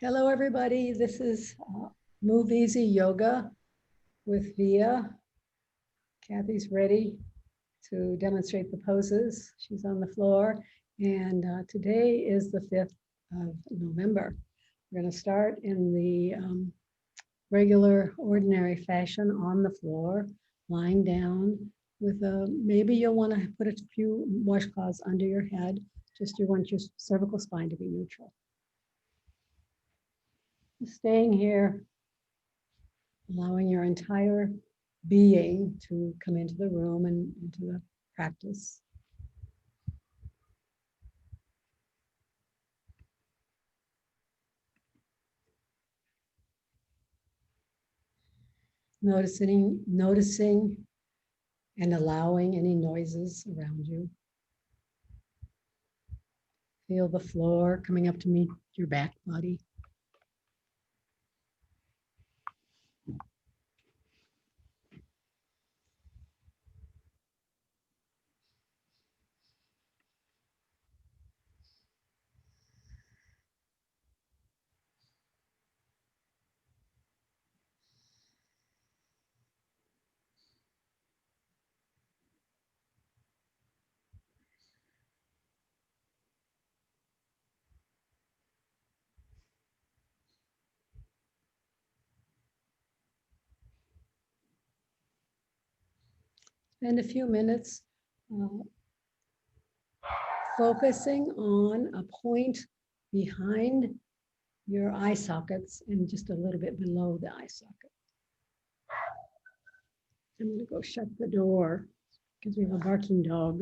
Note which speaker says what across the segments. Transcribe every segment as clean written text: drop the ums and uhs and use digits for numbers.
Speaker 1: Hello, everybody. This is MoveEasy Yoga with Via. Kathy's ready to demonstrate the poses. She's on the floor. And today is the 5th of November. We're going to start in the regular, ordinary fashion on the floor, lying down with maybe you'll want to put a few washcloths under your head. Just you want your cervical spine to be neutral. Staying here, allowing your entire being to come into the room and into the practice. Noticing and allowing any noises around you. Feel the floor coming up to meet your back body. Spend a few minutes focusing on a point behind your eye sockets and just a little bit below the eye socket. I'm going to go shut the door because we have a barking dog.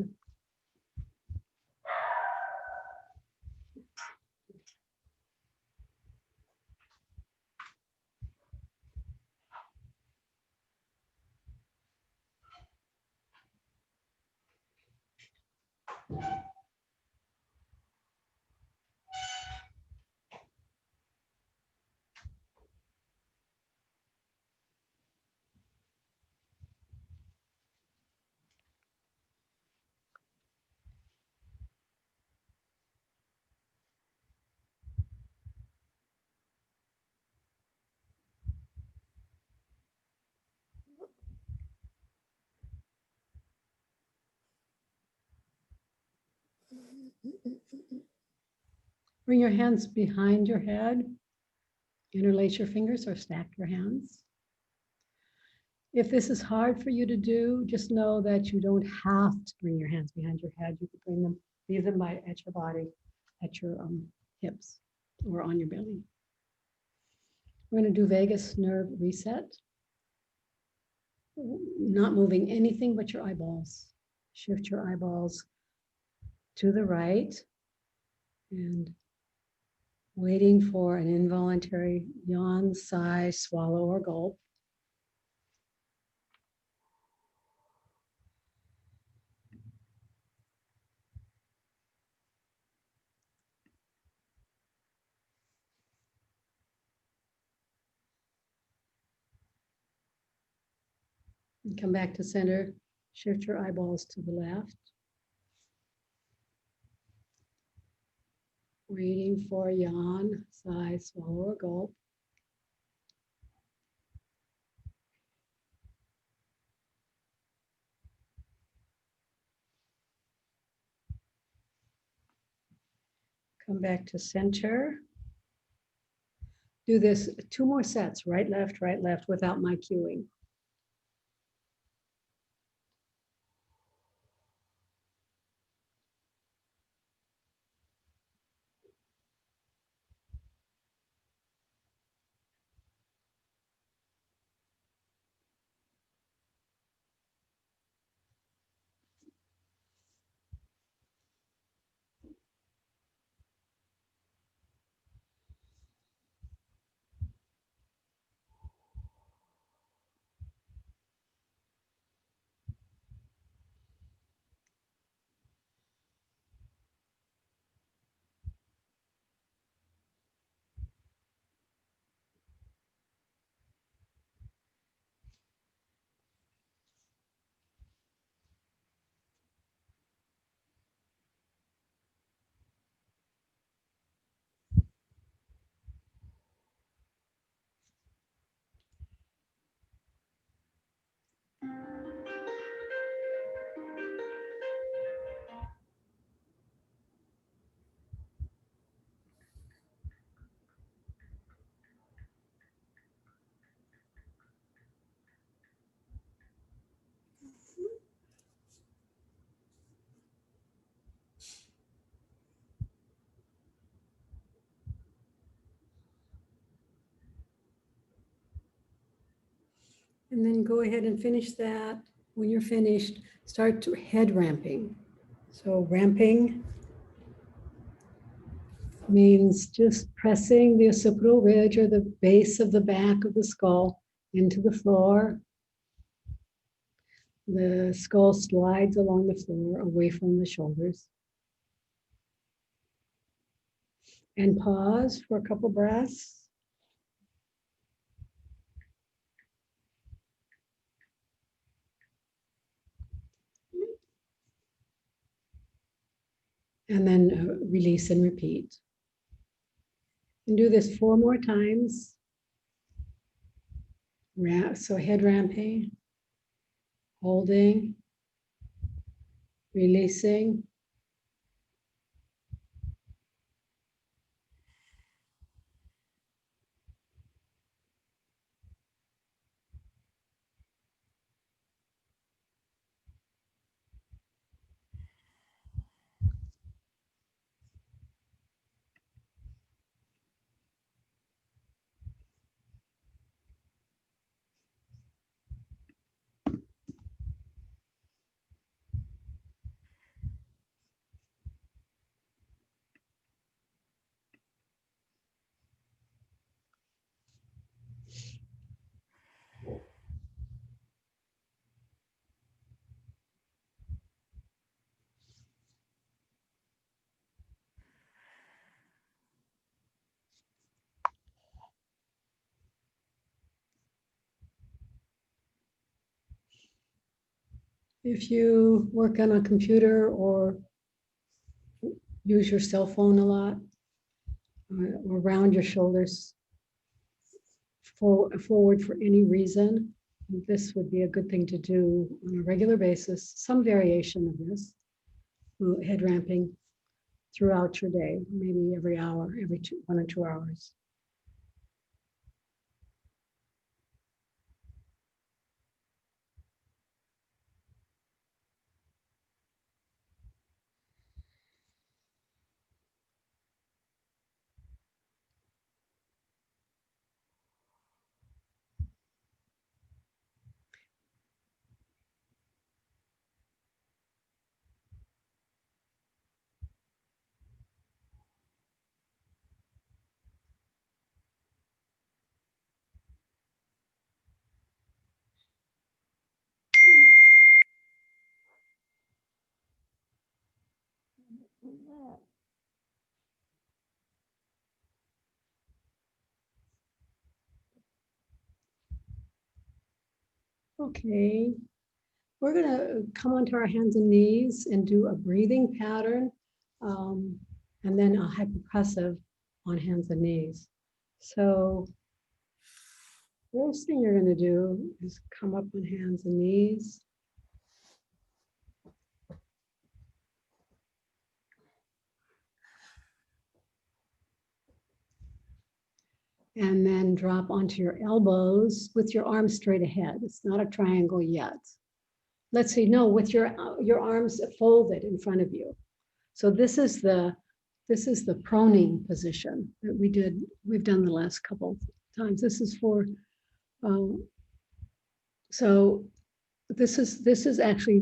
Speaker 1: Bring your hands behind your head. Interlace your fingers or stack your hands. If this is hard for you to do, just know that you don't have to bring your hands behind your head. You could bring them, leave them at your body, at your hips, or on your belly. We're going to do vagus nerve reset. Not moving anything but your eyeballs. Shift your eyeballs to the right and waiting for an involuntary yawn, sigh, swallow, or gulp. And come back to center. Shift your eyeballs to the left. Waiting for a yawn, sigh, swallow, or gulp. Come back to center. Do this 2 more sets, right, left, without my cueing. And then go ahead and finish that. When you're finished, start to head ramping. So ramping means just pressing the occipital ridge or the base of the back of the skull into the floor. The skull slides along the floor away from the shoulders. And pause for a couple breaths. And then release and repeat. And do this 4 more times. So head ramping, holding, releasing. If you work on a computer or use your cell phone a lot, or round your shoulders forward for any reason, this would be a good thing to do on a regular basis, some variation of this, head ramping throughout your day, maybe every hour, every 1 or 2 hours. Okay, we're gonna come onto our hands and knees and do a breathing pattern, and then a hypopressive on hands and knees. So first thing you're gonna do is come up on hands and knees. And then drop onto your elbows with your arms straight ahead. It's not a triangle yet. Let's see, no, with your arms folded in front of you. So this is the proning position that we've done the last couple times. This is for, so this is actually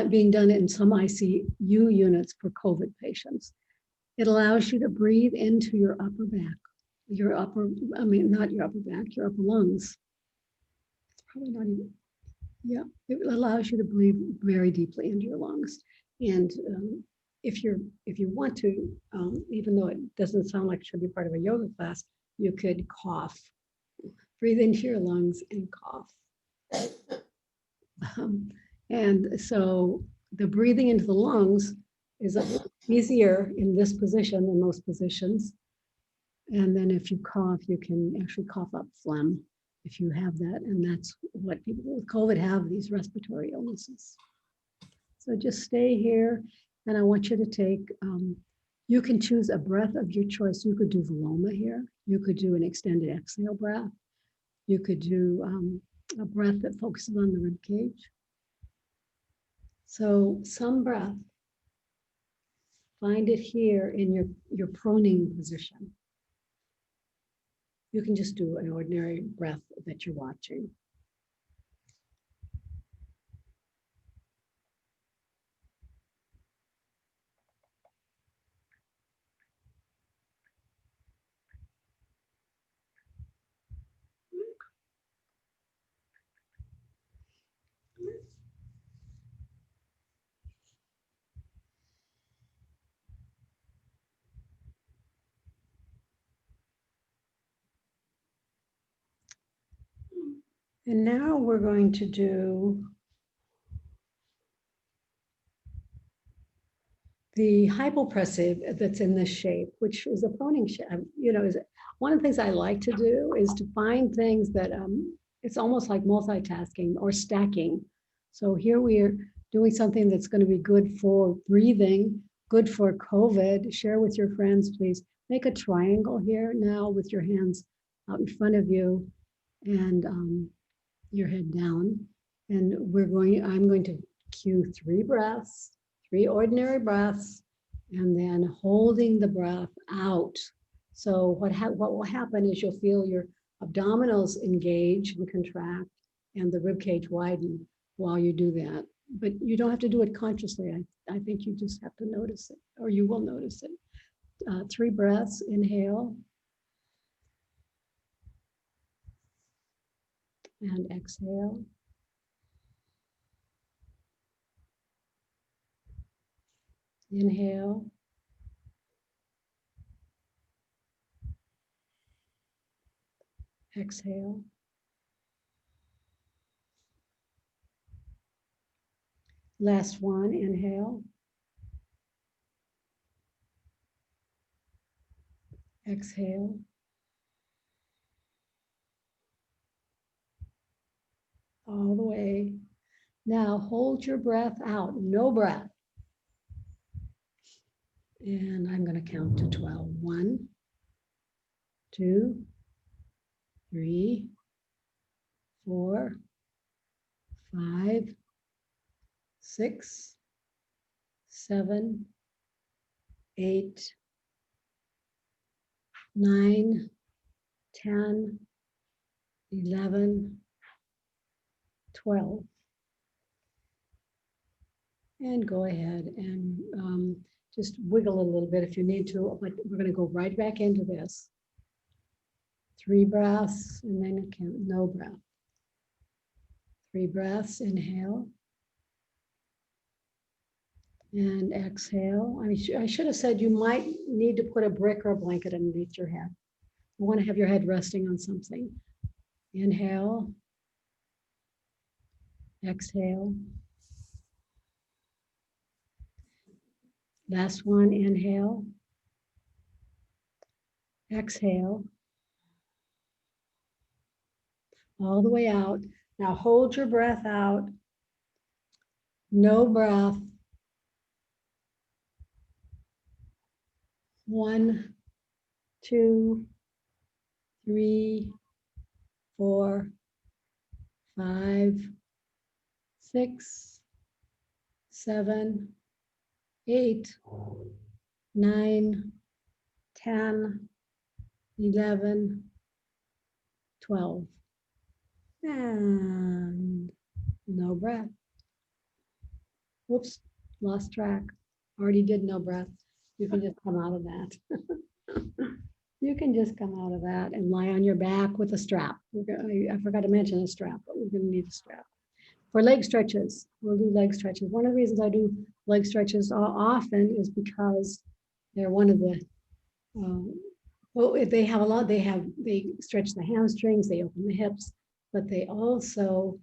Speaker 1: being done in some ICU units for COVID patients. It allows you to breathe into your upper back. Not your upper back, your upper lungs. It's probably not even, yeah, it allows you to breathe very deeply into your lungs. And if you want to, even though it doesn't sound like it should be part of a yoga class, you could cough. Breathe into your lungs and cough. And so the breathing into the lungs is easier in this position than most positions. And then if you cough, you can actually cough up phlegm if you have that. And that's what people with COVID have, these respiratory illnesses. So just stay here. And I want you to take, you can choose a breath of your choice. You could do Viloma here. You could do an extended exhale breath. You could do a breath that focuses on the rib cage. So some breath, find it here in your proning position. You can just do an ordinary breath that you're watching. And now we're going to do the hypopressive that's in this shape, which is a phoning shape. You know, is one of the things I like to do is to find things that it's almost like multitasking or stacking. So here we are doing something that's going to be good for breathing, good for COVID. Share with your friends, please. Make a triangle here now with your hands out in front of you and your head down. And I'm going to cue 3 breaths, 3 ordinary breaths, and then holding the breath out. So what will happen is you'll feel your abdominals engage and contract and the rib cage widen while you do that. But you don't have to do it consciously. I think you just have to notice it, or you will notice it. 3 breaths, inhale and exhale. Inhale. Exhale. Last one, inhale. Exhale. All the way. Now hold your breath out, no breath. And I'm going to count to 12. 1, 2, 3, 4, 5, 6, 7, 8, 9, 10, 11, 12. And go ahead and just wiggle a little bit if you need to, but we're going to go right back into this. 3 breaths and then count, no breath. 3 breaths, inhale. And exhale. I should have said you might need to put a brick or a blanket underneath your head. You want to have your head resting on something. Inhale. Exhale. Last one, inhale. Exhale. All the way out. Now hold your breath out. No breath. 1, 2, 3, 4, 5, 6, 7, 8, 9, 10, 11, 12. And no breath. Whoops, lost track. Already did no breath. You can just come out of that. You can just come out of that and lie on your back with a strap. I forgot to mention a strap, but we're going to need a strap. For leg stretches, we'll do leg stretches. One of the reasons I do leg stretches often is because they're one of the, well, they have a lot, they stretch the hamstrings, they open the hips, but they also,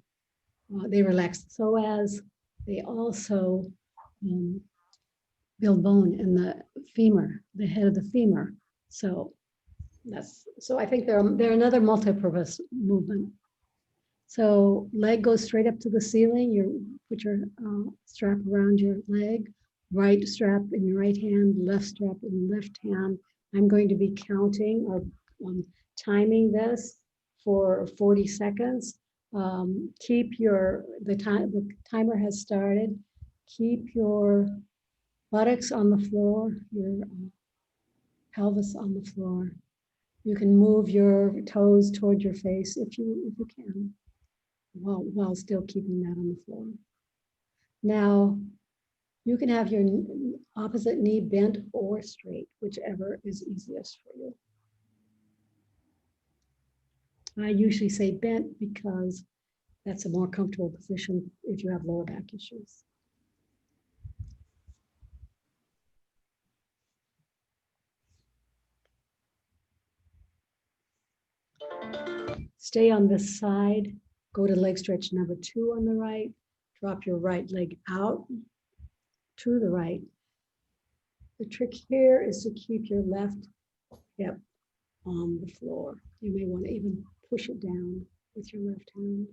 Speaker 1: they relax the psoas, they also build bone in the femur, the head of the femur. So I think they're another multi-purpose movement. So leg goes straight up to the ceiling. You put your strap around your leg, right strap in your right hand, left strap in the left hand. I'm going to be counting or timing this for 40 seconds. Keep the timer has started. Keep your buttocks on the floor, your pelvis on the floor. You can move your toes toward your face if you can, while still keeping that on the floor. Now, you can have your opposite knee bent or straight, whichever is easiest for you. I usually say bent because that's a more comfortable position if you have lower back issues. Stay on this side Go to leg stretch number 2 on the right. Drop your right leg out to the right. The trick here is to keep your left hip on the floor. You may want to even push it down with your left hand.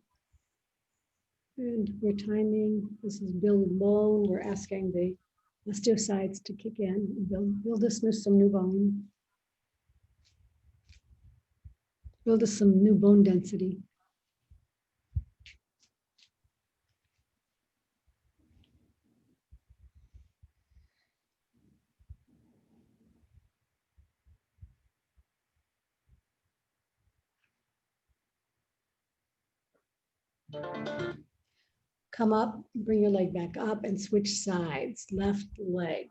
Speaker 1: And we're timing. This is build bone. We're asking the osteocytes to kick in and build us some new bone. Build us some new bone density. Come up, bring your leg back up and switch sides. Left leg.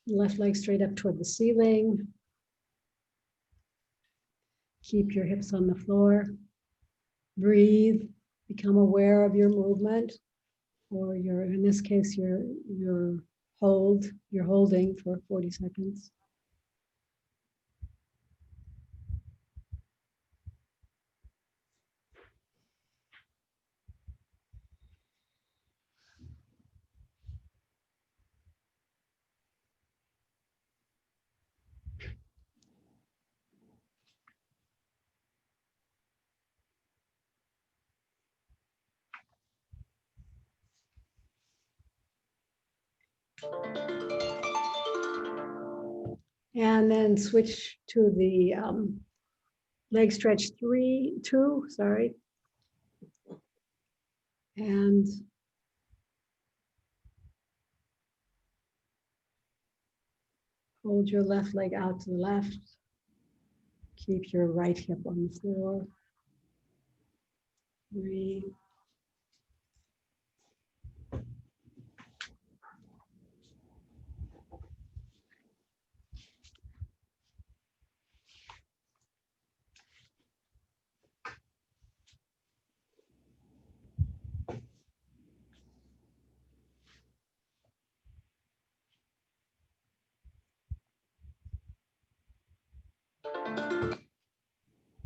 Speaker 1: Left leg straight up toward the ceiling. Keep your hips on the floor. Breathe. Become aware of your movement, or your, in this case, your hold. You're holding for 40 seconds. And then switch to the leg stretch 2, sorry. And hold your left leg out to the left. Keep your right hip on the floor. Breathe.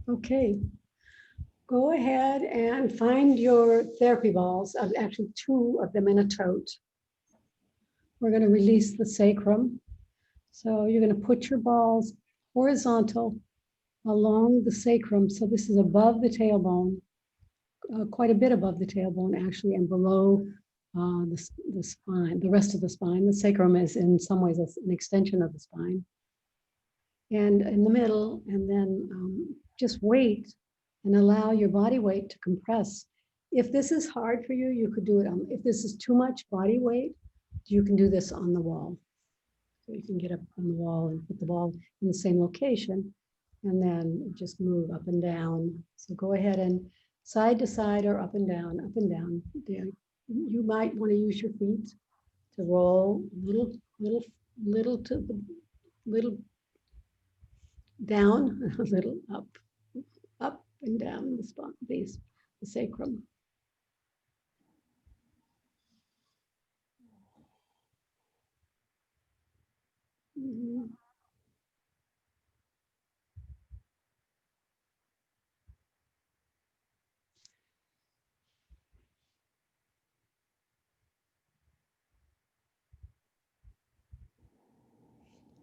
Speaker 1: Okay, go ahead and find your therapy balls, actually 2 of them in a tote. We're going to release the sacrum. So you're going to put your balls horizontal along the sacrum. So this is above the tailbone, quite a bit above the tailbone actually, and below the spine, the rest of the spine. The sacrum is in some ways an extension of the spine. And in the middle, and then just wait and allow your body weight to compress. If this is hard for you, you could do it on, if this is too much body weight, you can do this on the wall. So you can get up on the wall and put the ball in the same location and then just move up and down. So go ahead and side to side or up and down, up and down. You might want to use your feet to roll little to the little down, a little up and down the spine, the sacrum. Mm-hmm.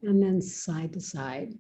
Speaker 1: And then side to side.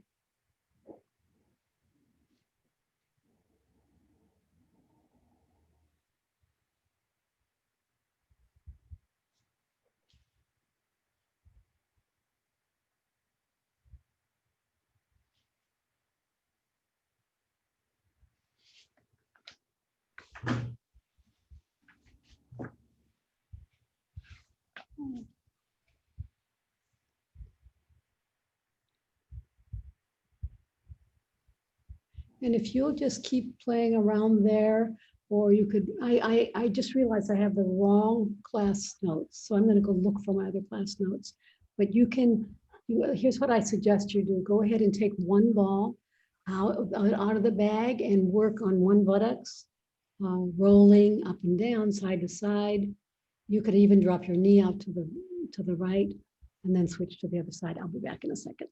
Speaker 1: And if you'll just keep playing around there, or you could, I just realized I have the wrong class notes. So I'm going to go look for my other class notes. But you can, here's what I suggest you do. Go ahead and take one ball out of the bag and work on one buttocks, rolling up and down, side to side. You could even drop your knee out to the right and then switch to the other side. I'll be back in a second.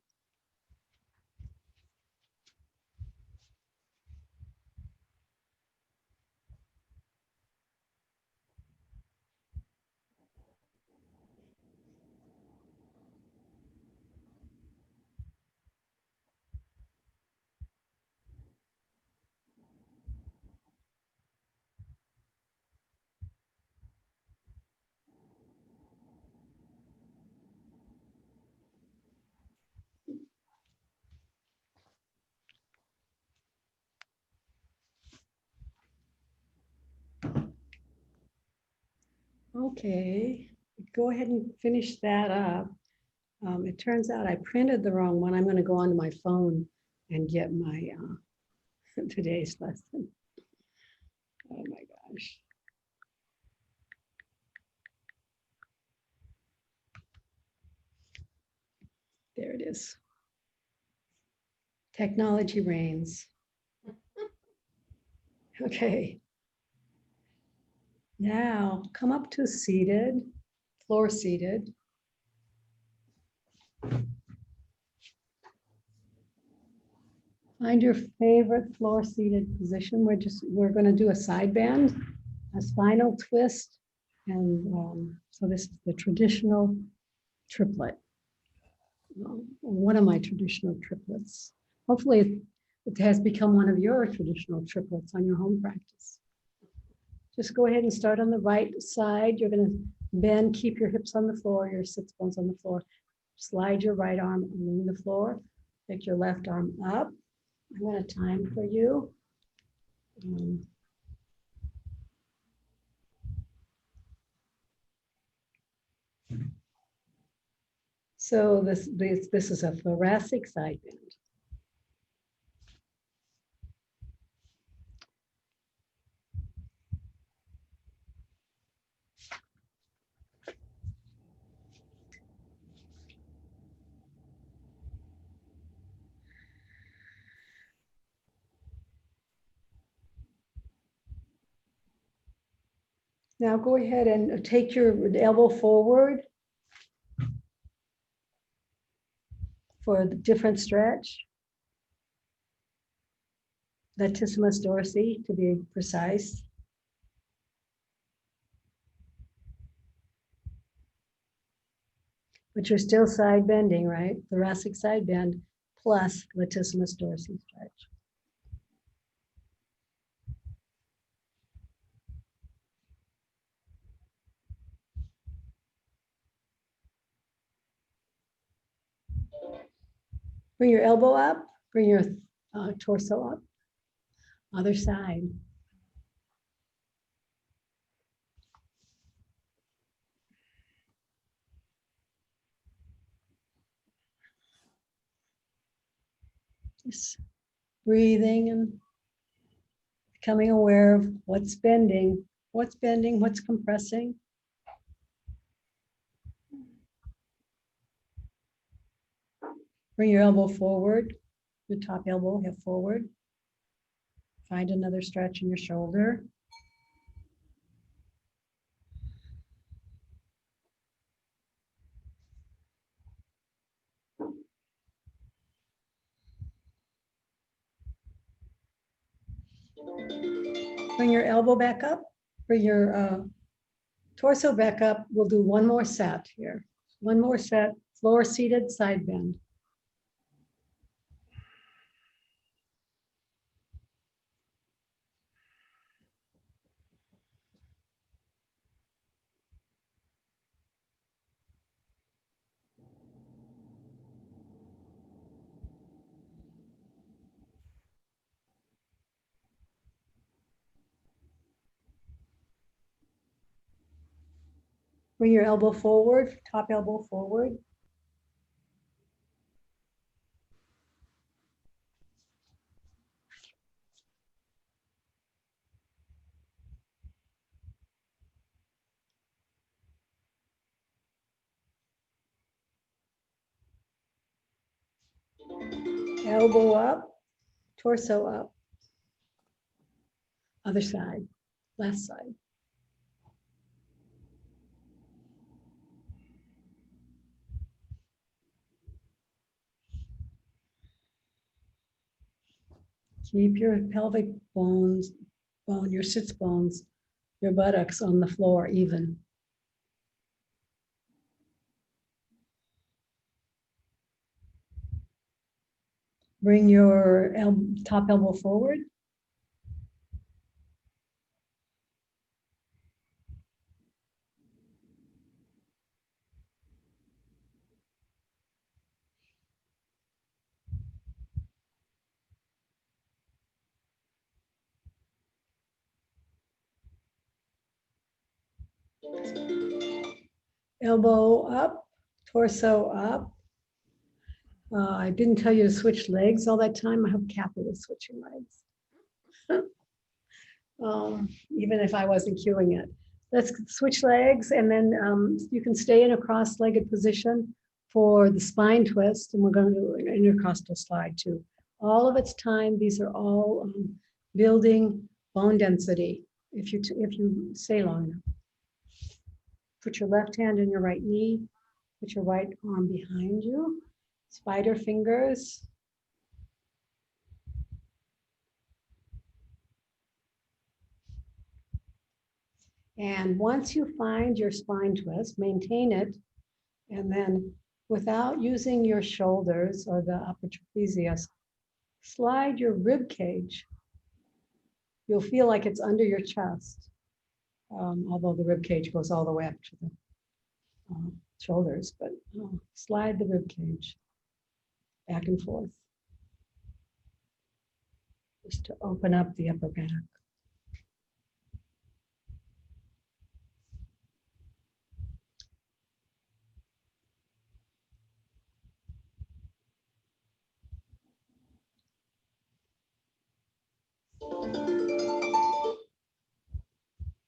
Speaker 1: Okay, go ahead and finish that up. It turns out I printed the wrong one. I'm going to go onto my phone and get my today's lesson. Oh my gosh. There it is. Technology reigns. Okay. Now come up to seated, floor seated. Find your favorite floor seated position. We're going to do a side bend, a spinal twist. And so this is the traditional triplet. One of my traditional triplets. Hopefully it has become one of your traditional triplets on your home practice. Just go ahead and start on the right side. You're going to bend, keep your hips on the floor, your sits bones on the floor. Slide your right arm along the floor. Pick your left arm up. I'm going to time for you. So this is a thoracic side bend. Now go ahead and take your elbow forward for the different stretch. Latissimus dorsi, to be precise. But you're still side bending, right? Thoracic side bend plus latissimus dorsi stretch. Bring your elbow up, bring your torso up. Other side. Just breathing and becoming aware of what's bending, what's compressing. Bring your elbow forward, your top elbow, hip forward. Find another stretch in your shoulder. Bring your elbow back up, bring your torso back up. We'll do one more set here. One more set, floor seated, side bend. Bring your elbow forward, top elbow forward. Elbow up, torso up. Other side, left side. Keep your pelvic bones, your sits bones, your buttocks on the floor even. Bring your top elbow forward. Elbow up, torso up. I didn't tell you to switch legs all that time. I hope Kathy was switching legs. Even if I wasn't cueing it. Let's switch legs, and then you can stay in a cross-legged position for the spine twist, and we're going to do an intercostal slide too. All of its time, these are all building bone density if you stay long enough. Put your left hand in your right knee, put your right arm behind you, spider fingers. And once you find your spine twist, maintain it, and then without using your shoulders or the upper trapezius, slide your rib cage. You'll feel like it's under your chest, although the rib cage goes all the way up to the shoulders, but slide the rib cage back and forth just to open up the upper back.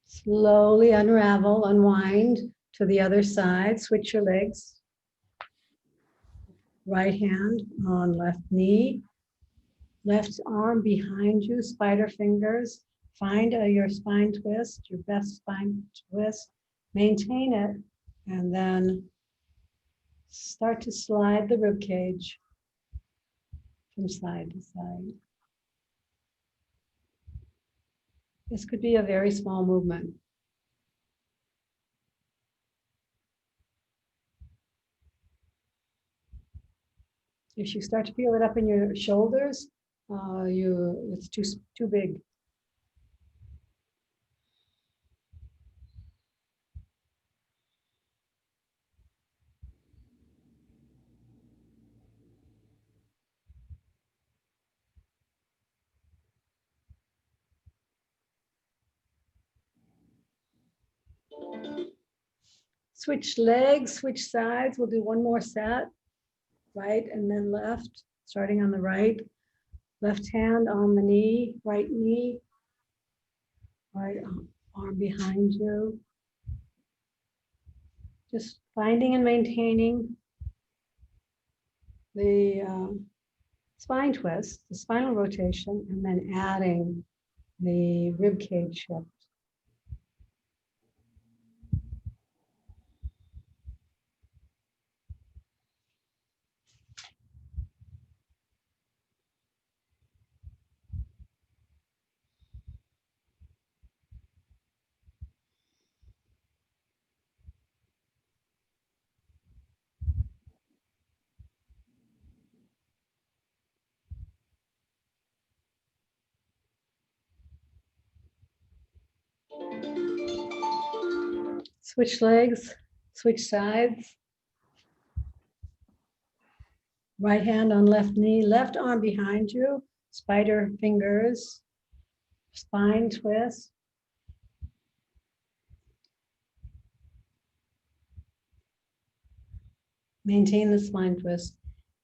Speaker 1: Slowly unravel, unwind to the other side. Switch your legs. Right hand on left knee. Left arm behind you, spider fingers. Find your spine twist, your best spine twist. Maintain it, and then start to slide the rib cage from side to side. This could be a very small movement. If you start to feel it up in your shoulders, it's too big. Switch legs, switch sides. We'll do one more set. Right and then left, starting on the right. Left hand on the knee, right arm behind you. Just finding and maintaining the spine twist, the spinal rotation, and then adding the rib cage shift. Switch legs, switch sides. Right hand on left knee, left arm behind you, spider fingers, spine twist. Maintain the spine twist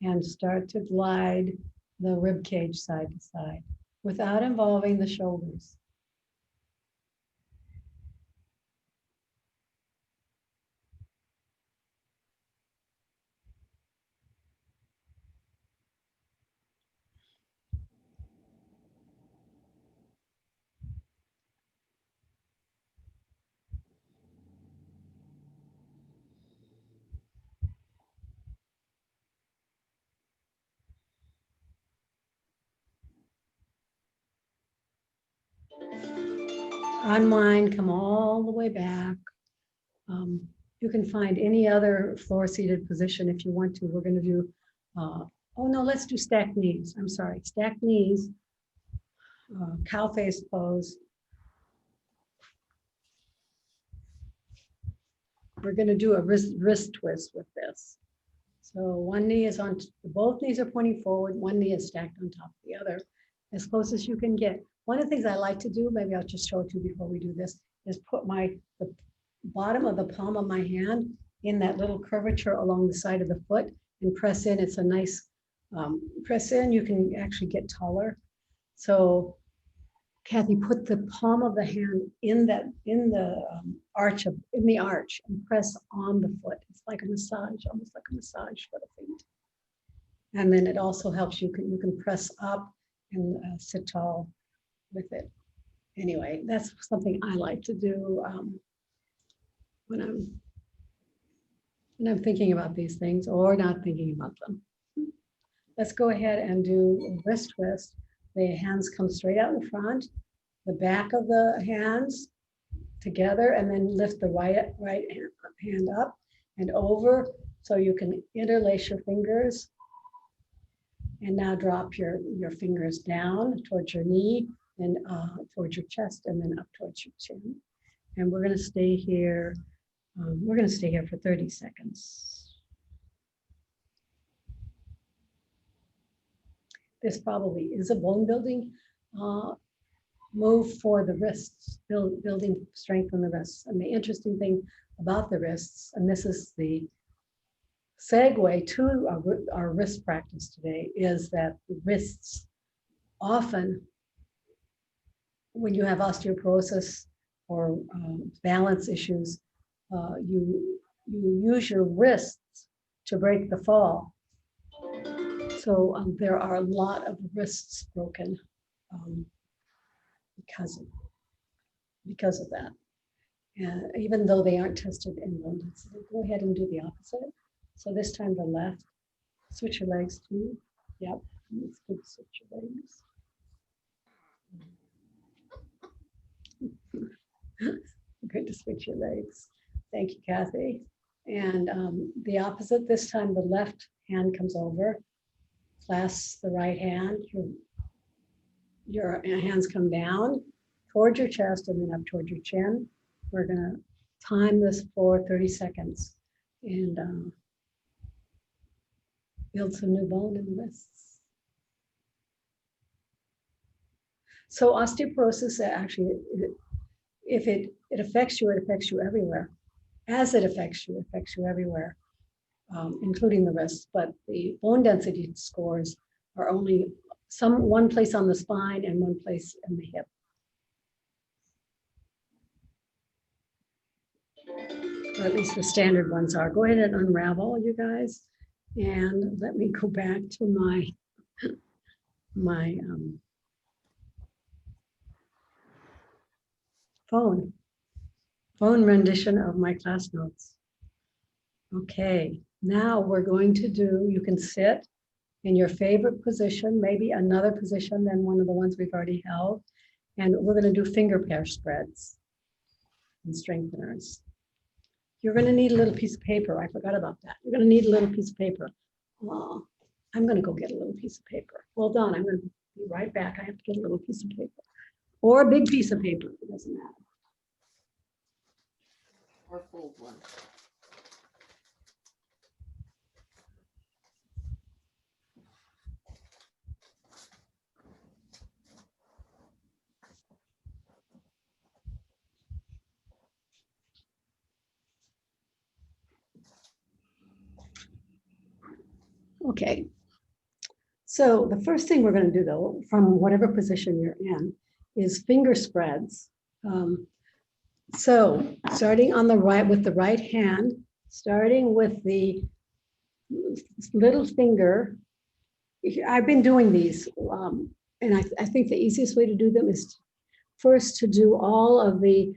Speaker 1: and start to glide the rib cage side to side without involving the shoulders. Unwind, come all the way back. You can find any other floor-seated position if you want to. We're going to do, oh no, let's do stacked knees. I'm sorry, stacked knees, cow face pose. We're going to do a wrist twist with this. So one knee is on, both knees are pointing forward, one knee is stacked on top of the other, as close as you can get. One of the things I like to do, maybe I'll just show it to you before we do this, is put my bottom of the palm of my hand in that little curvature along the side of the foot and press in. It's a nice press in. You can actually get taller. So Kathy, put the palm of the hand in the arch and press on the foot. It's like a massage, almost like a massage for the feet. And then it also helps you can press up and sit tall with it. Anyway, that's something I like to do when I'm thinking about these things or not thinking about them. Let's go ahead and do a wrist twist. The hands come straight out in front, the back of the hands together, and then lift the right hand up and over so you can interlace your fingers. And now drop your fingers down towards your knee and towards your chest and then up towards your chin. And we're going to stay here. We're going to stay here for 30 seconds. This probably is a bone building move for the wrists, building strength in the wrists. And the interesting thing about the wrists, and this is the segue to our wrist practice today, is that the wrists often, when you have osteoporosis or balance issues, you use your wrists to break the fall. So there are a lot of wrists broken because of that. And even though they aren't tested in bone density, go ahead and do the opposite. So this time the left, switch your legs too. Yep, it's good to switch your legs. Good to switch your legs. Thank you, Kathy. And the opposite, this time the left hand comes over, clasps the right hand, your hands come down towards your chest and then up towards your chin. We're gonna time this for 30 seconds and build some new bone in the wrists. So osteoporosis, actually, if it affects you, it affects you everywhere. As it affects you everywhere, including the wrists. But the bone density scores are only one place on the spine and one place in the hip. Or at least the standard ones are. Go ahead and unravel, you guys. And let me go back to my phone rendition of my class notes. Okay, now we're going to do, you can sit in your favorite position, maybe another position than one of the ones we've already held. And we're going to do finger pair spreads and strengtheners. You're going to need a little piece of paper. I forgot about that. You're going to need a little piece of paper. I'm going to go get a little piece of paper. Hold on, I'm going to be right back. I have to get a little piece of paper. Or a big piece of paper, it doesn't matter.
Speaker 2: Or fold one.
Speaker 1: Okay, so the first thing we're going to do, though, from whatever position you're in, is finger spreads. So starting on the right with the right hand, starting with the little finger. I've been doing these, and I think the easiest way to do them is first to do all of the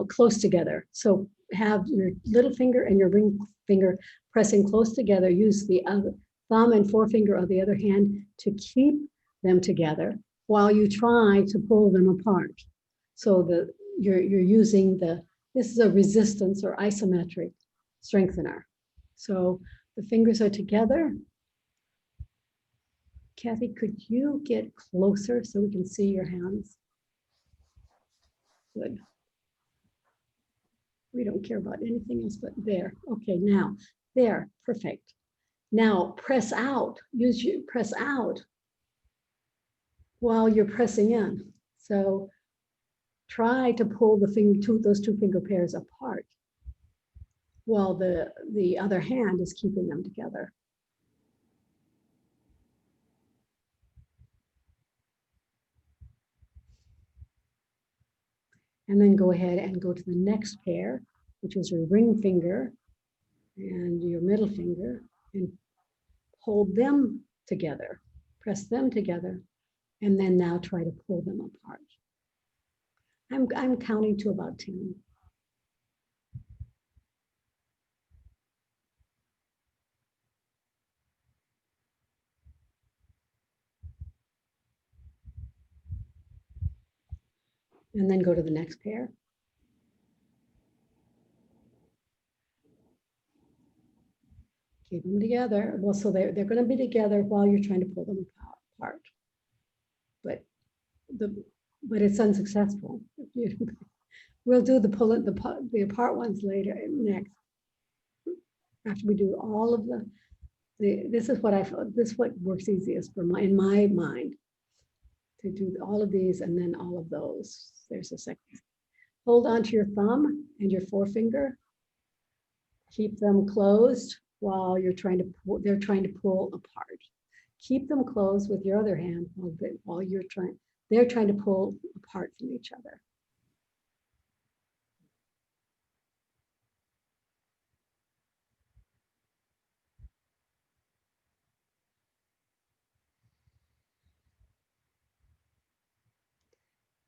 Speaker 1: close together. So have your little finger and your ring finger pressing close together. Use the other thumb and forefinger of the other hand to keep them together while you try to pull them apart. So you're using this is a resistance or isometric strengthener. So the fingers are together. Kathy, could you get closer so we can see your hands? Good. We don't care about anything else but there. Okay, now, there, perfect. Now press out, press out while you're pressing in. So try to pull those two finger pairs apart. while the other hand is keeping them together. And then go ahead and go to the next pair, which is your ring finger and your middle finger, and hold them together, press them together, and then now try to pull them apart. I'm counting to about 10. And then go to the next pair. Keep them together. Well, so they're going to be together while you're trying to pull them apart. But it's unsuccessful. We'll do the apart ones later, next. After we do all of this is what works easiest in my mind, to do all of these and then all of those. There's a second. Hold on to your thumb and your forefinger. Keep them closed while they're trying to pull apart. Keep them closed with your other hand while they're trying to pull apart from each other.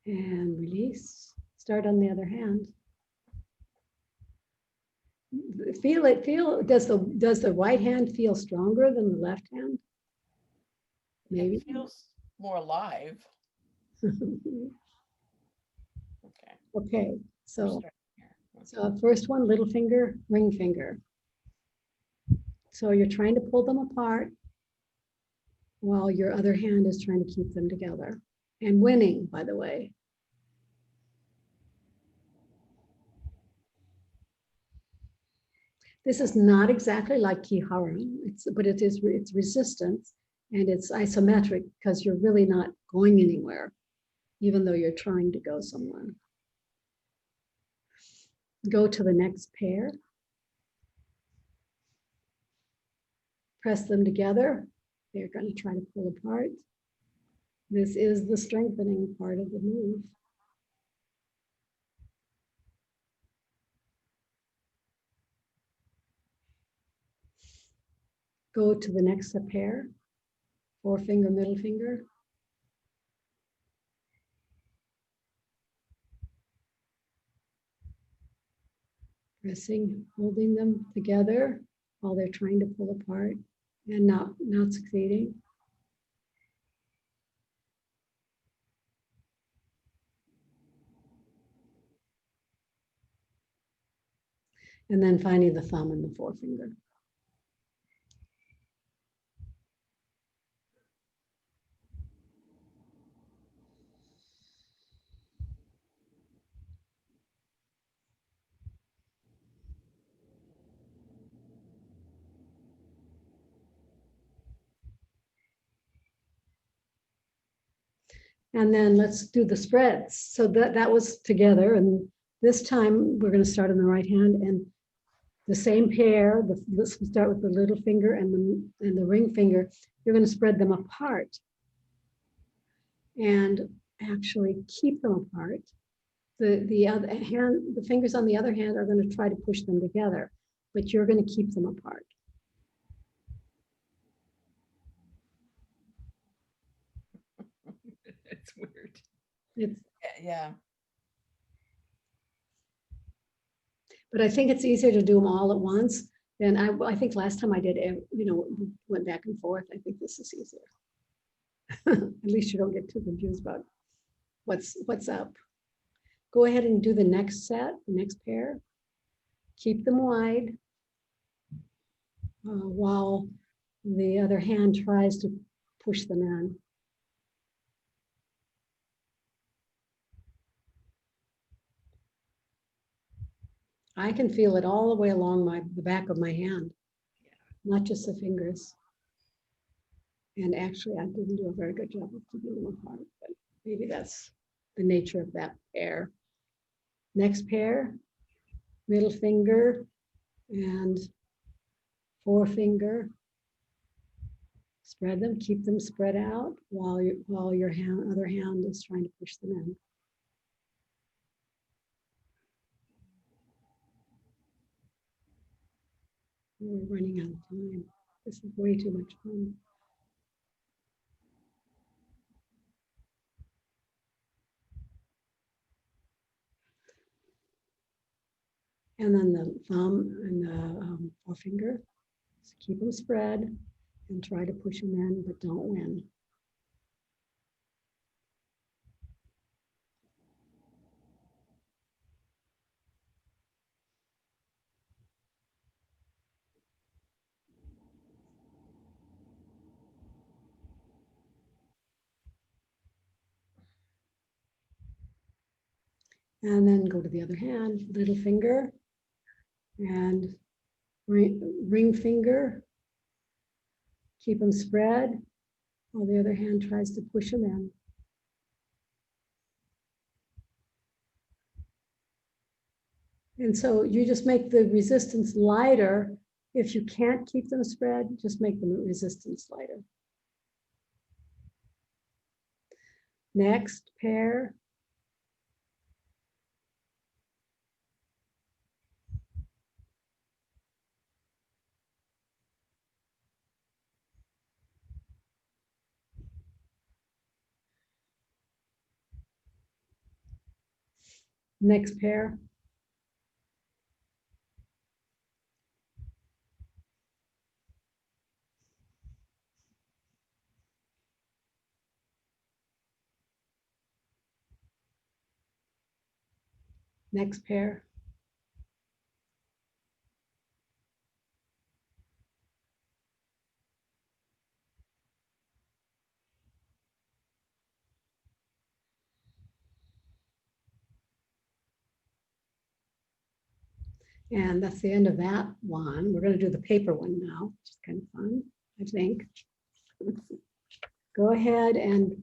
Speaker 1: And release. Start on the other hand. Feel it. Does the right hand feel stronger than the left hand? Maybe.
Speaker 2: It feels more alive. Okay.
Speaker 1: Okay. So first one, little finger, ring finger. So you're trying to pull them apart while your other hand is trying to keep them together. And winning, by the way. This is not exactly like Kihara, but it's resistance, and it's isometric because you're really not going anywhere, even though you're trying to go somewhere. Go to the next pair. Press them together. They're going to try to pull apart. This is the strengthening part of the move. Go to the next pair. Forefinger, middle finger. Pressing, holding them together while they're trying to pull apart and not succeeding. And then finally the thumb and the forefinger. And then let's do the spreads. So that was together. And this time we're going to start on the right hand and the same pair. Let's start with the little finger and the ring finger. You're going to spread them apart and actually keep them apart. The other hand, the fingers on the other hand are going to try to push them together, but you're going to keep them apart.
Speaker 2: It's weird.
Speaker 1: It's,
Speaker 2: yeah.
Speaker 1: But I think it's easier to do them all at once. And I think last time I did, went back and forth. I think this is easier. At least you don't get too confused about what's up. Go ahead and do the next set, the next pair. Keep them wide while the other hand tries to push them in. I can feel it all the way along the back of my hand, not just the fingers. And actually, I didn't do a very good job of keeping them apart, but maybe that's the nature of that pair. Next pair, middle finger and forefinger. Spread them, keep them spread out while your other hand is trying to push them in. We're running out of time. This is way too much fun. And then the thumb and the forefinger, so keep them spread and try to push them in, but don't win. And then go to the other hand, little finger and ring finger. Keep them spread while the other hand tries to push them in. And so you just make the resistance lighter. If you can't keep them spread, just make the resistance lighter. Next pair. Next pair. Next pair. And that's the end of that one. We're going to do the paper one now, which is kind of fun, I think. Go ahead and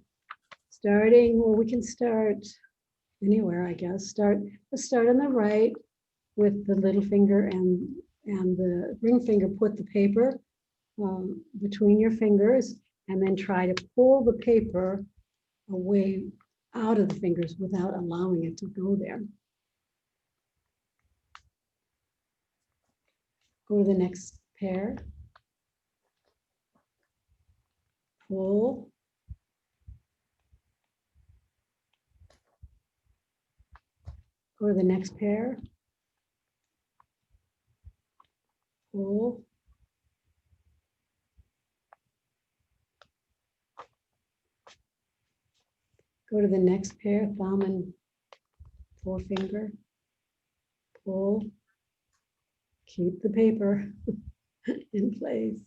Speaker 1: well, we can start anywhere, I guess. Let's start on the right with the little finger and the ring finger. Put the paper between your fingers and then try to pull the paper away out of the fingers without allowing it to go there. Go to the next pair. Pull. Go to the next pair. Pull. Go to the next pair, thumb and forefinger. Pull. Keep the paper in place.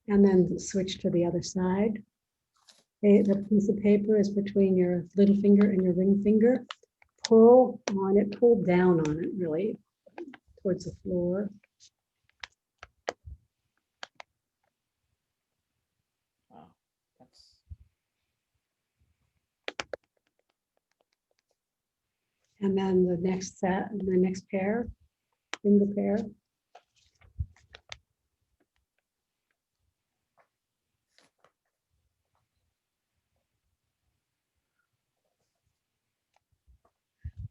Speaker 1: And then switch to the other side. The piece of paper is between your little finger and your ring finger. Pull on it, pull down on it, really, towards the floor.
Speaker 2: Wow, that's
Speaker 1: And then the next set, the next pair, finger pair.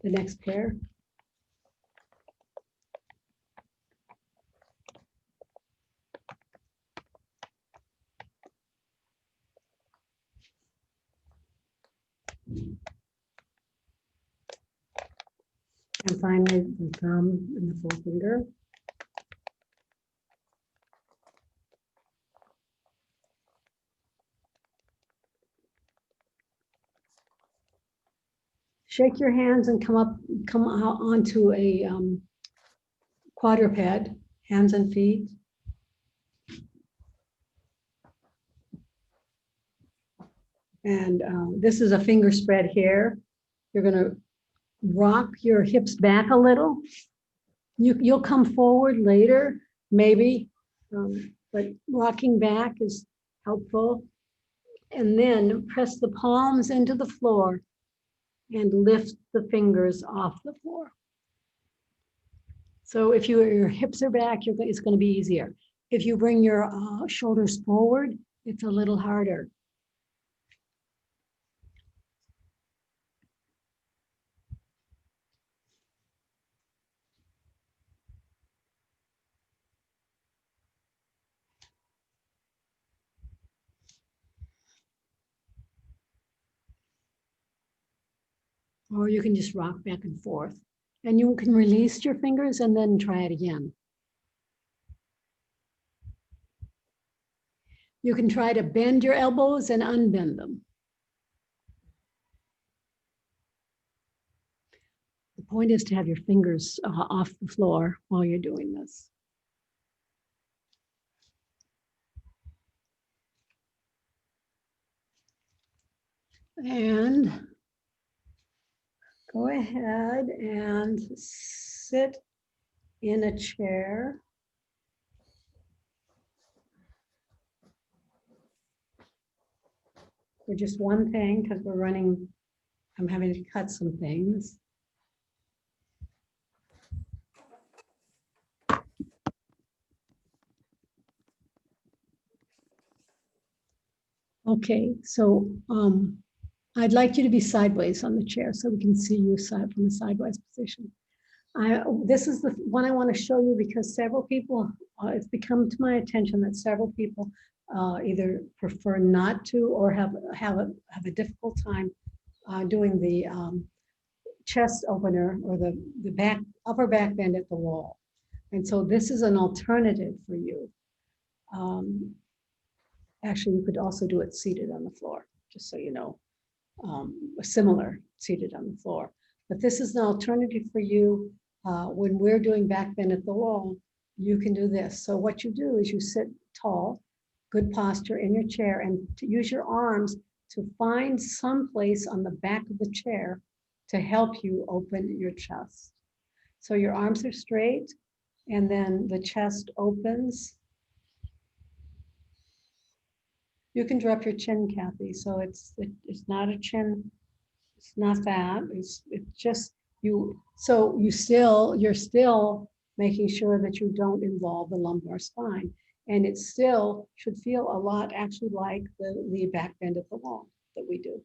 Speaker 1: The next pair. And finally, the thumb and the forefinger. Shake your hands and come out onto a quadruped, hands and feet. And this is a finger spread here. You're going to rock your hips back a little. You'll come forward later, maybe, but rocking back is helpful. And then press the palms into the floor and lift the fingers off the floor. So if your hips are back, it's going to be easier. If you bring your shoulders forward, it's a little harder. Or you can just rock back and forth. And you can release your fingers and then try it again. You can try to bend your elbows and unbend them. The point is to have your fingers off the floor while you're doing this. And go ahead and sit in a chair. For just one thing, because I'm having to cut some things. Okay, so I'd like you to be sideways on the chair so we can see you from a sideways position. This is the one I want to show you because several people, it's become to my attention that several people either prefer not to or have a difficult time doing the chest opener or the upper back bend at the wall. And so this is an alternative for you. Actually, you could also do it seated on the floor, just so you know, similar seated on the floor. But this is an alternative for you. When we're doing back bend at the wall, you can do this. So what you do is you sit tall, good posture in your chair, and to use your arms to find some place on the back of the chair to help you open your chest. So your arms are straight, and then the chest opens. You can drop your chin, Kathy. So it's not a chin. It's not that. It's just you. So you're still making sure that you don't involve the lumbar spine, and it still should feel a lot actually like the back bend at the wall that we do.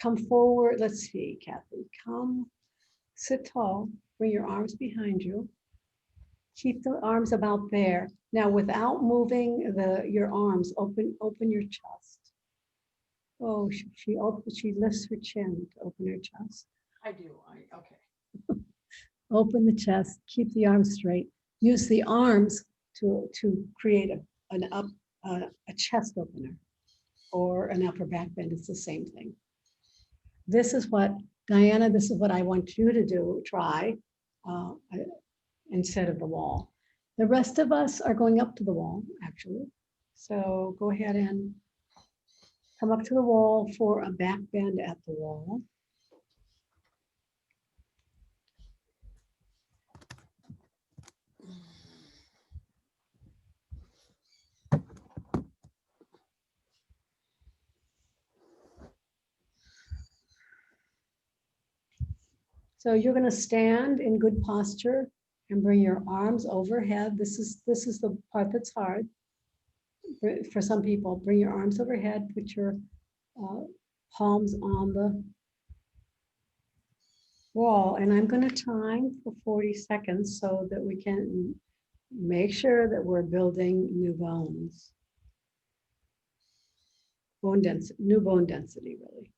Speaker 1: Come forward. Let's see, Kathy. Come, sit tall. Bring your arms behind you. Keep the arms about there. Now, without moving your arms, open your chest. Oh, she lifts her chin to open her chest.
Speaker 2: I do. Okay.
Speaker 1: Open the chest. Keep the arms straight. Use the arms to create a chest opener or an upper back bend. It's the same thing. This is what Diana. This is what I want you to do. Try. Instead of the wall. The rest of us are going up to the wall, actually. So go ahead and come up to the wall for a back bend at the wall. So you're going to stand in good posture and bring your arms overhead. This is the part that's hard for some people. Bring your arms overhead. Put your palms on the wall, and I'm going to time for 40 seconds so that we can make sure that we're building new bones. Bone density, new bone density, really.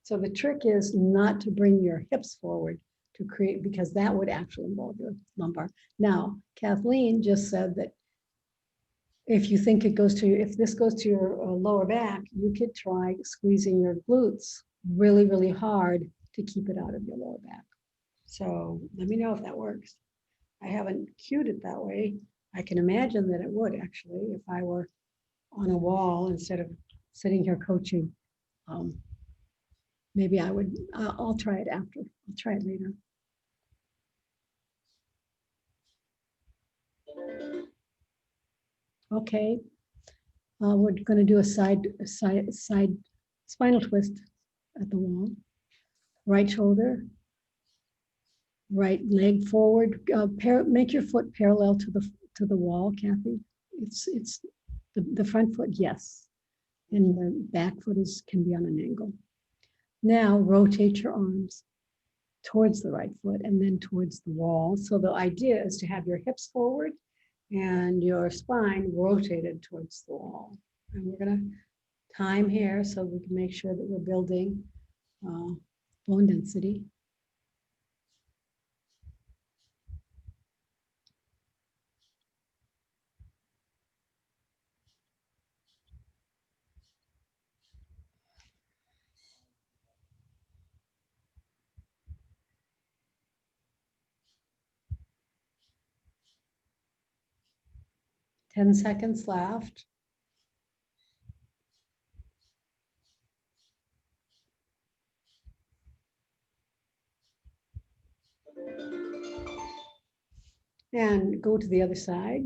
Speaker 1: So the trick is not to bring your hips forward to create, because that would actually involve your lumbar. Now, Kathleen just said that if you think if this goes to your lower back, you could try squeezing your glutes really, really hard to keep it out of your lower back. So let me know if that works. I haven't cued it that way. I can imagine that it would actually, if I were on a wall instead of sitting here coaching. Maybe I would, I'll try it after. I'll try it later. Okay. We're going to do a side spinal twist at the wall. Right shoulder, right leg forward. Make your foot parallel to the wall, Kathy. It's the front foot, yes, and the back foot can be on an angle. Now rotate your arms towards the right foot and then towards the wall. So the idea is to have your hips forward and your spine rotated towards the wall. And we're going to time here so we can make sure that we're building bone density. Ten seconds left. And go to the other side.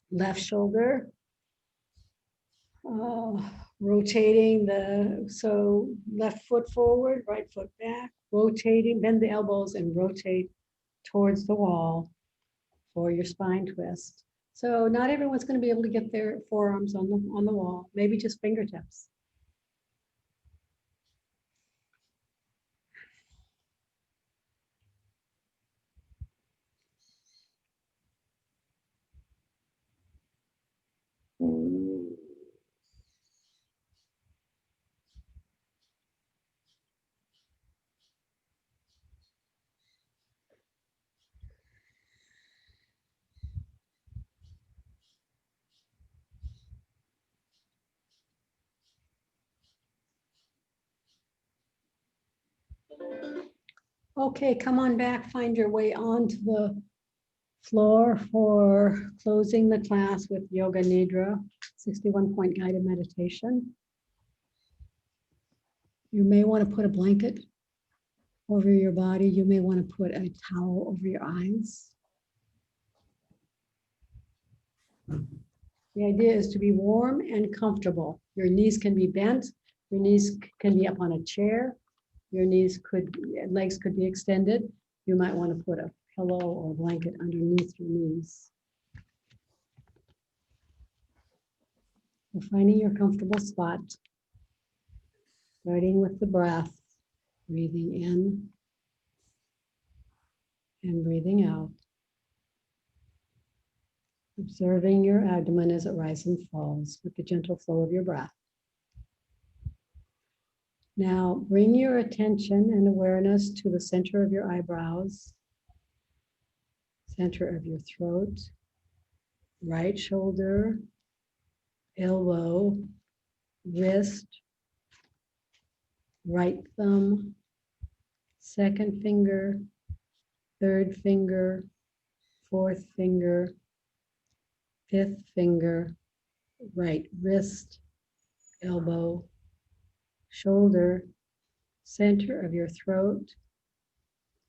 Speaker 1: Left shoulder. Rotating so left foot forward, right foot back, rotating, bend the elbows and rotate towards the wall for your spine twist. So not everyone's going to be able to get their forearms on the wall, maybe just fingertips. Okay, come on back, find your way onto the floor for closing the class with Yoga Nidra, 61-point guided meditation. You may want to put a blanket over your body. You may want to put a towel over your eyes. The idea is to be warm and comfortable. Your knees can be bent. Your knees can be up on a chair. Your legs could be extended. You might want to put a pillow or a blanket underneath your knees. We're finding your comfortable spot. Starting with the breath, breathing in and breathing out. Observing your abdomen as it rises and falls with the gentle flow of your breath. Now bring your attention and awareness to the center of your eyebrows, center of your throat, right shoulder, elbow, wrist, right thumb, second finger, third finger, fourth finger, fifth finger, right wrist, elbow, shoulder, center of your throat,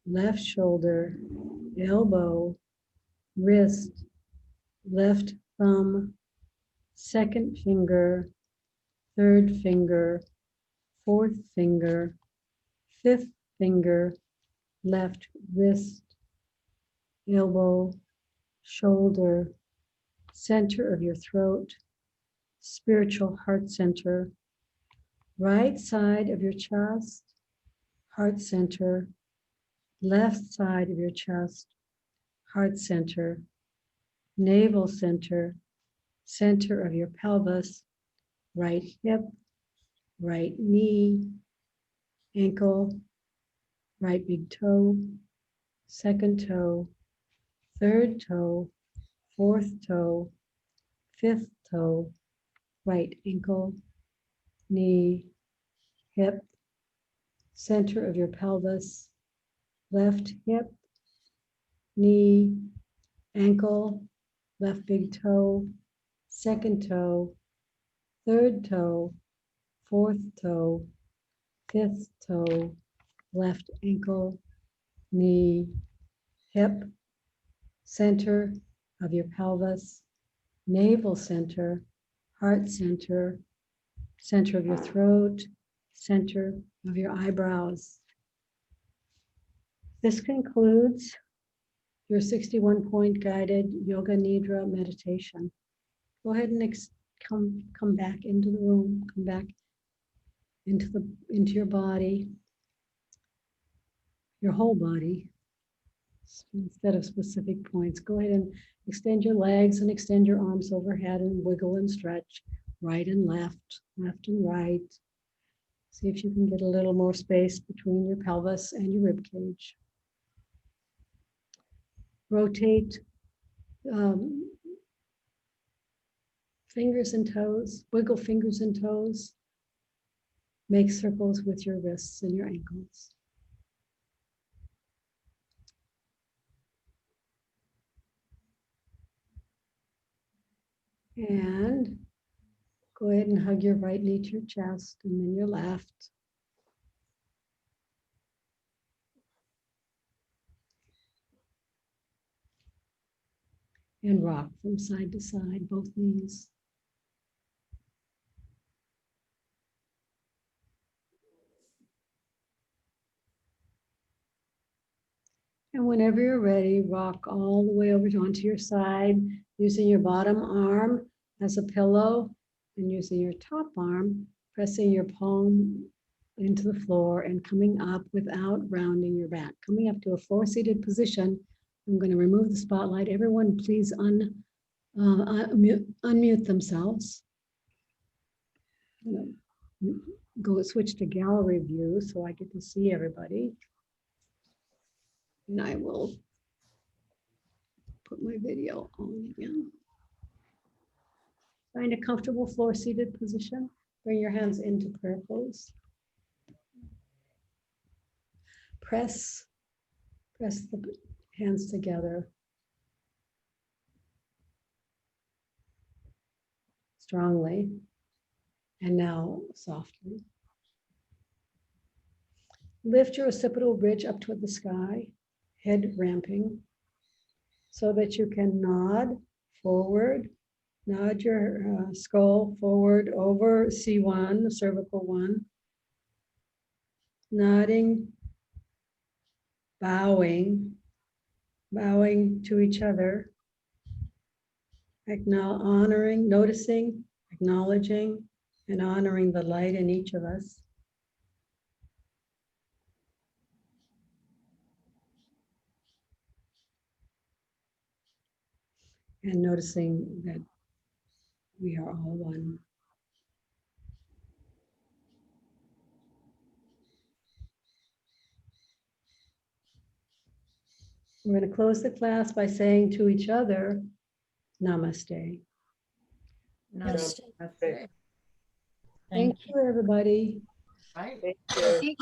Speaker 1: left shoulder, elbow, wrist, left thumb, second finger, third finger, fourth finger, fifth finger, left wrist, elbow, shoulder, center of your throat, spiritual heart center, right side of your chest, heart center, left side of your chest, heart center, navel center, center of your pelvis, right hip, right knee, ankle, right big toe, second toe, third toe, fourth toe, fifth toe, right ankle, knee, hip, center of your pelvis, left hip, knee, ankle, left big toe, second toe, third toe, fourth toe, fifth toe, left ankle, knee, hip, center of your pelvis, navel center, heart center, center of your throat, center of your eyebrows. This concludes your 61-point guided yoga nidra meditation. Go ahead and come back into the room, come back into your body, your whole body, instead of specific points. Go ahead and extend your legs and extend your arms overhead and wiggle and stretch right and left, left and right. See if you can get a little more space between your pelvis and your rib cage. Rotate fingers and toes, wiggle fingers and toes. Make circles with your wrists and your ankles. And go ahead and hug your right knee to your chest and then your left. And rock from side to side, both knees. And whenever you're ready, rock all the way over onto your side, using your bottom arm as a pillow and using your top arm, pressing your palm into the floor and coming up without rounding your back, coming up to a floor-seated position. I'm going to remove the spotlight. Everyone, please unmute themselves. I'm going to go switch to gallery view so I get to see everybody. And I will put my video on again. Find a comfortable floor-seated position. Bring your hands into prayer pose. Press the hands together. Strongly. And now softly. Lift your occipital ridge up toward the sky, head ramping, so that you can nod forward. Nod your skull forward over C1, the cervical one. Nodding, bowing to each other. Honoring, noticing, acknowledging, and honoring the light in each of us. And noticing that we are all one. We're going to close the class by saying to each other, Namaste.
Speaker 3: Namaste.
Speaker 1: Thank you, everybody.
Speaker 2: Right.
Speaker 3: Thank you.